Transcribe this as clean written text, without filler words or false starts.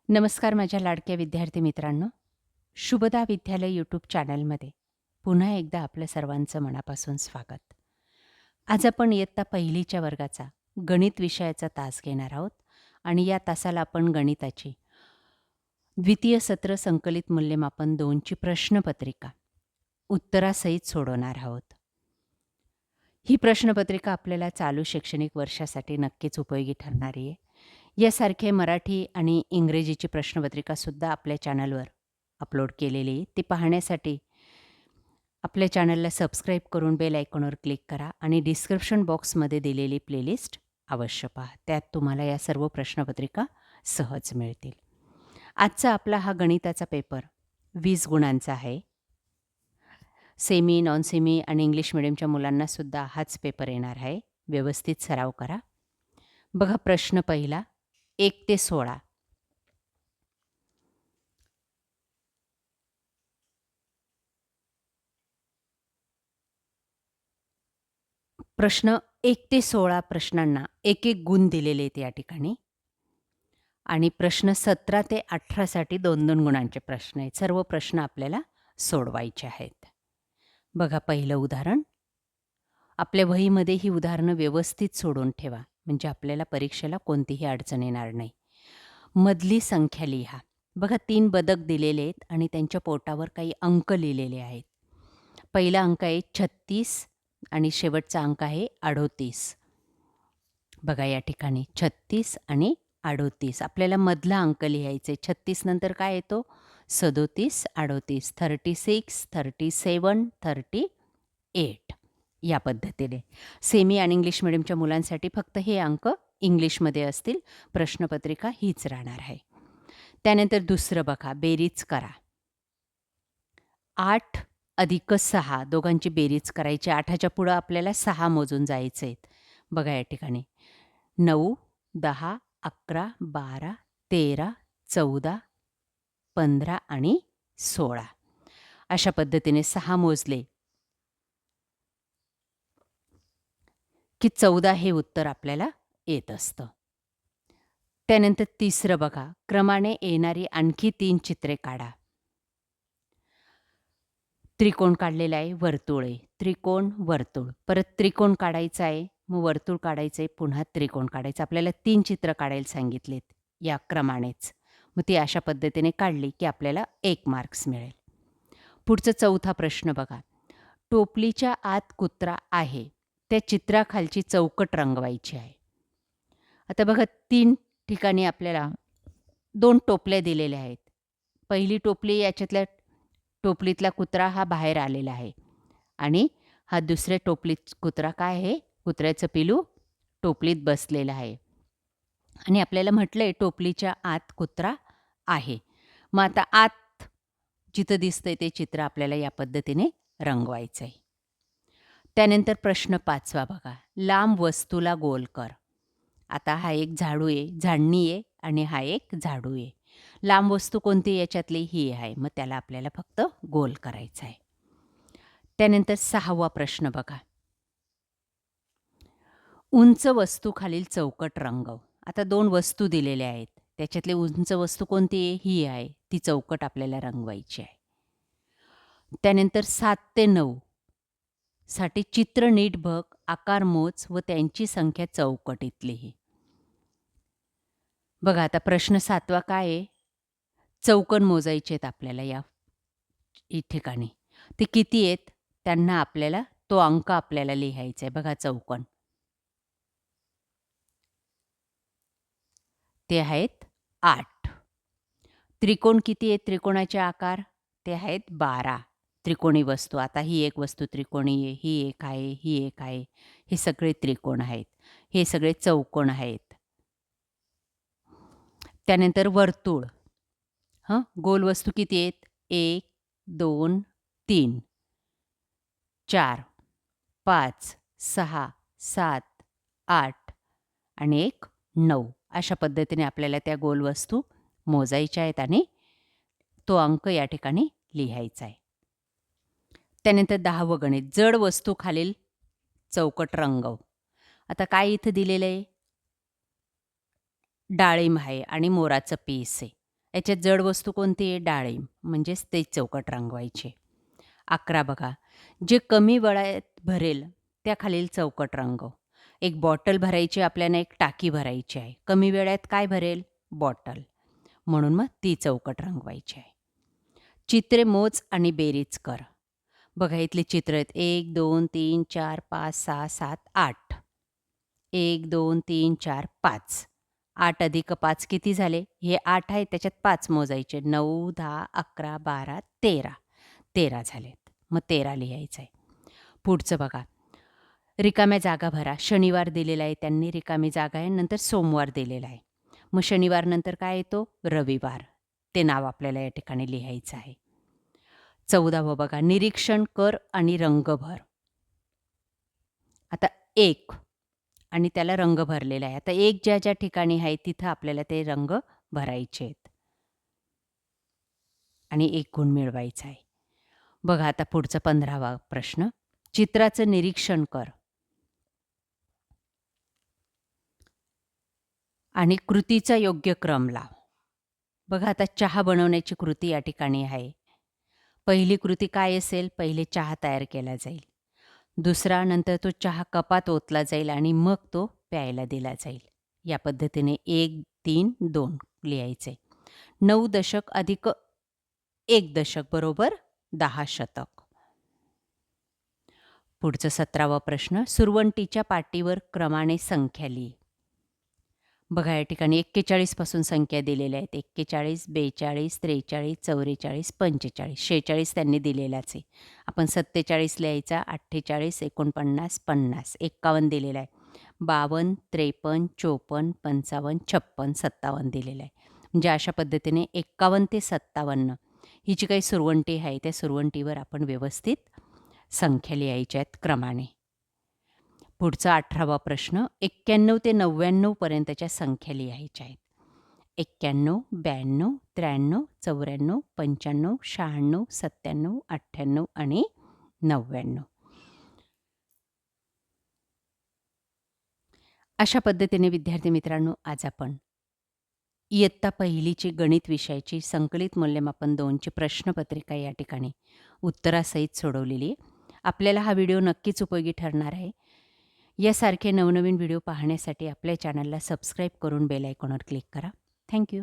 नमस्कार माझ्या लाडक्या विद्यार्थी मित्रांनो. शुभदा विद्यालय यूट्यूब चॅनलमध्ये पुन्हा एकदा आपलं सर्वांचं मनापासून स्वागत. आज आपण इयत्ता पहिलीच्या वर्गाचा गणित विषयाचा तास घेणार आहोत आणि या तासाला आपण गणिताची द्वितीय सत्र संकलित मूल्यमापन 2ची प्रश्नपत्रिका उत्तरासहित सोडवणार आहोत. ही प्रश्नपत्रिका आपल्याला चालू शैक्षणिक वर्षासाठी नक्कीच उपयोगी ठरणारी आहे. यासारखे मराठी आणि इंग्रजीची प्रश्नपत्रिकासुद्धा आपल्या चॅनलवर अपलोड केलेली आहे. ती पाहण्यासाठी आपल्या चॅनलला सबस्क्राईब करून बेल आयकॉनवर क्लिक करा आणि डिस्क्रिप्शन बॉक्समध्ये दिलेली प्लेलिस्ट अवश्य पहा. त्यात तुम्हाला या सर्व प्रश्नपत्रिका सहज मिळतील. आजचा आपला हा गणिताचा पेपर 20 गुणांचा आहे. सेमी, नॉन सेमी आणि इंग्लिश मिडियमच्या मुलांनासुद्धा हाच पेपर येणार आहे. व्यवस्थित सराव करा. बघा प्रश्न पहिला 1 ते 16. प्रश्न 1 ते 16 प्रश्नांना एक एक गुण दिलेले आहेत या ठिकाणी आणि प्रश्न 17 ते 18साठी 2-2 गुणांचे प्रश्न आहेत. सर्व प्रश्न आपल्याला सोडवायचे आहेत. बघा पहिलं उदाहरण. आपल्या वहीमध्ये ही उदाहरणं व्यवस्थित सोडून ठेवा म्हणजे आपल्याला परीक्षेला कोणतीही अडचण येणार नाही. मधली संख्या लिहा. बघा 3 बदक दिलेले आहेत आणि त्यांच्या पोटावर काही अंक लिहिलेले आहेत. पहिला अंक आहे 36 आणि शेवटचा अंक आहे 38. बघा या ठिकाणी 36 आणि 38. आपल्याला मधला अंक लिहायचे. 36 नंतर काय येतो? 37, 38, 36, 37, 38 या पद्धतीने. सेमी आणि इंग्लिश मिडियमच्या मुलांसाठी फक्त हे अंक इंग्लिशमध्ये असतील. प्रश्नपत्रिका हीच राहणार आहे. त्यानंतर दुसरं बघा, बेरीज करा. 8 अधिक 6 दोघांची बेरीज करायची. 8च्या पुढं आपल्याला 6 मोजून जायचे आहेत. बघा या ठिकाणी 9, 10, 11, 12, 13, 14, 15 आणि 16 अशा पद्धतीने 6 मोजले की 14 हे उत्तर आपल्याला येत असतं. त्यानंतर तिसरं बघा, क्रमाने येणारी आणखी 3 चित्रे काढा. त्रिकोण काढलेला आहे, वर्तुळ आहे. त्रिकोण, वर्तुळ. परत त्रिकोण काढायचा आहे, मग वर्तुळ काढायचं आहे, पुन्हा त्रिकोण काढायचं. आपल्याला 3 चित्र काढायला सांगितलेत या क्रमानेच. मग ती अशा पद्धतीने काढली की आपल्याला 1 मार्क्स मिळेल. पुढचा चौथा प्रश्न बघा. टोपलीच्या आत कुत्रा आहे. त्या चित्राखालची चौकट रंगवायची आहे. आता बघा 3 ठिकाणी आपल्याला 2 टोपल्या दिलेल्या आहेत. पहिली टोपली याच्यातल्या टोपलीतला कुत्रा हा बाहेर आलेला आहे आणि हा दुसऱ्या टोपलीत कुत्रा काय आहे? कुत्र्याचं पिलू टोपलीत बसलेलं आहे आणि आपल्याला म्हटलं आहे टोपलीच्या आत कुत्रा आहे. मग आता आत जिथं दिसतंय ते चित्र आपल्याला या पद्धतीने रंगवायचं आहे. त्यानंतर प्रश्न 5वा बघा. लांब वस्तूला गोल कर. आता हा एक झाडू आहे, झाडणी आहे आणि हा एक झाडू आहे. लांब वस्तू कोणती याच्यातली? ही आहे. मग त्याला आपल्याला फक्त गोल करायचा आहे. त्यानंतर 6वा प्रश्न बघा. उंच वस्तू खालील चौकट रंगव. आता 2 वस्तू दिलेल्या आहेत. त्याच्यातली उंच वस्तू कोणती आहे? ही आहे. ती चौकट आपल्याला रंगवायची आहे. त्यानंतर 7 ते 9 साठी चित्र नीट बघ, आकार मोज व त्यांची संख्या चौकटीत लिही. बघा आता प्रश्न 7वा काय आहे? चौकोन मोजायचे आहेत आपल्याला या ठिकाणी. ते किती आहेत? त्यांना आपल्याला तो अंक आपल्याला लिहायचा आहे. बघा चौकोन. ते आहेत 8. त्रिकोण किती आहेत? त्रिकोणाचे आकार ते आहेत 12. त्रिकोणी वस्तू. आता ही एक वस्तू त्रिकोणी आहे, ही एक आहे, ही एक आहे. हे सगळे त्रिकोण आहेत. हे सगळे चौकोन आहेत. त्यानंतर वर्तुळ. गोल वस्तू किती आहेत? 1, 2, 3, 4, 5, 6, 7, 8 आणि 1, 9 अशा पद्धतीने आपल्याला त्या गोल वस्तू मोजायच्या आहेत आणि तो अंक या ठिकाणी लिहायचा आहे. त्यानंतर 10वं गणित. जड वस्तू खालील चौकट रंगव. आता काय इथं दिलेलं आहे? डाळिंब आहे आणि मोराचं पीस आहे. याच्यात जड वस्तू कोणती आहे? डाळिंब. म्हणजेच ते चौकट रंगवायचे. 11 बघा. जे कमी वेळात भरेल त्या खालील चौकट रंगव. एक बॉटल भरायची आपल्याला, एक टाकी भरायची आहे. कमी वेळात काय भरेल? बॉटल. म्हणून मग ती चौकट रंगवायची आहे. चित्रे मोज आणि बेरीज कर. बघा इथली चित्र आहेत. 1, 2, 3, 4, 5, 6, 7, 8. 1, 2, 3, 4, 5. 8 अधिक 5 किती झाले? हे 8 आहे, त्याच्यात 5 मोजायचे. 9, 10, 11, 12, 13. 13 झालेत. मग 13 लिहायचं आहे. पुढचं बघा. रिकाम्या जागा भरा. शनिवार दिलेला आहे, त्यांनी रिकामी जागा आहे. नंतर सोमवार दिलेला आहे. मग शनिवार नंतर काय येतो? रविवार. ते नाव आपल्याला या ठिकाणी लिहायचं आहे. 14वं बघा. निरीक्षण कर आणि रंग भर. आता 1 आणि त्याला रंग भरलेला आहे. आता 1 ज्या ज्या ठिकाणी आहे तिथं आपल्याला ते रंग भरायचे आहेत. आणि 1 गुण मिळवायचा आहे. बघा आता पुढचा 15वा प्रश्न. चित्राचं निरीक्षण कर आणि कृतीचा योग्य क्रम लाव. बघा आता चहा बनवण्याची कृती या ठिकाणी आहे. पहिली कृती काय असेल? पहिले चहा तयार केला जाईल. दुसरा, नंतर तो चहा कपात ओतला जाईल आणि मग तो प्यायला दिला जाईल. या पद्धतीने 1, 3, 2 लिहायचे. 9 दशक अधिक 1 दशक बरोबर 10 शतक. पुढचं 17वा प्रश्न. सुरवंटीच्या पाटीवर क्रमाने संख्या लिही. बघा या ठिकाणी 41 पासून संख्या दिलेल्या आहेत. 41, 42, 43, 44, 45, 46 त्यांनी दिलेलाच आहे. आपण 47 लिहायचा. 48, 49, 50, 51 दिलेला आहे. 52, 53, 54, 55, 56, 57 दिलेलं आहे. म्हणजे अशा पद्धतीने 51 ते 57 ही जी काही सुरवंटी आहे त्या सुरवंटीवर आपण व्यवस्थित संख्या लिहायच्या आहेत क्रमाने. पुढचा 18वा प्रश्न. 91 ते 99 पर्यंतच्या संख्या लिहायच्या आहेत. 91, 92, 93, 94, 95, 96, 97, 98 आणि 99. अशा पद्धतीने विद्यार्थी मित्रांनो, आज आपण इयत्ता पहिलीची गणित विषयाची संकलित मूल्यमापन 2ची प्रश्नपत्रिका या ठिकाणी उत्तरासहित सोडवलेली आहे. आपल्याला हा व्हिडिओ नक्कीच उपयोगी ठरणार आहे. यासारखे नवनवीन व्हिडिओ पाहण्यासाठी आपल्या चॅनलला सबस्क्राईब करून बेल आयकॉनवर क्लिक करा. Thank you.